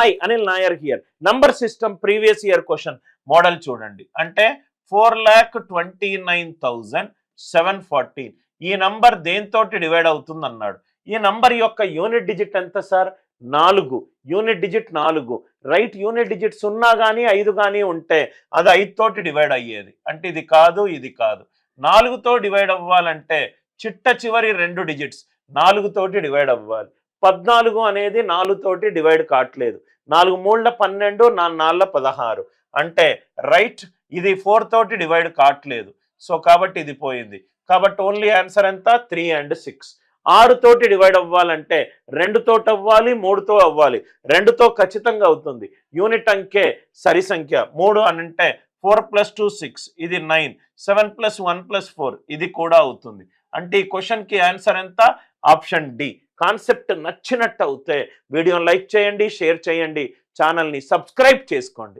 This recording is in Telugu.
Hi Anil Nair here. Number system previous year question model చూడండి. అంటే 4,29,714 ఈ నంబర్ దేంతోటి డివైడ్ అవుతుంది అన్నాడు. ఈ నంబర్ యొక్క యూనిట్ డిజిట్ ఎంత sir? 4. Unit digit 4. Right, unit digit 0 కానీ 5 కానీ ఉంటే అది 5 తోటి డివైడ్ అయ్యేది. అంటే ఇది కాదు, ఇది కాదు. 4తో డివైడ్ అవ్వాలంటే చిట్ట చివరి 2 డిజిట్స్ 4 తోటి డివైడ్ అవ్వాలి. 14 అనేది 4 తోటి డివైడ్ కావట్లేదు. 4 మూళ్ళ 12, 4 నాళ్ళ 16. అంటే రైట్, ఇది 4 తోటి డివైడ్ కావట్లేదు. సో కాబట్టి ఇది పోయింది. కాబట్టి ఓన్లీ ఆన్సర్ ఎంత? 3 and 6. 6 తోటి డివైడ్ అవ్వాలంటే 2 తోటి అవ్వాలి, 3తో అవ్వాలి. 2తో ఖచ్చితంగా అవుతుంది. యూనిట్ అంకే సరి సంఖ్య. 3 అని అంటే 4 + 2 6, ఇది 9. 7 + 1 + 4 ఇది కూడా అవుతుంది. అంటే ఈ క్వశ్చన్కి ఆన్సర్ ఎంత? Option D. కాన్సెప్ట్ నచ్చినట్టు అవుతే వీడియోని లైక్ చేయండి, షేర్ చేయండి, ఛానల్ని సబ్స్క్రైబ్ చేసుకోండి.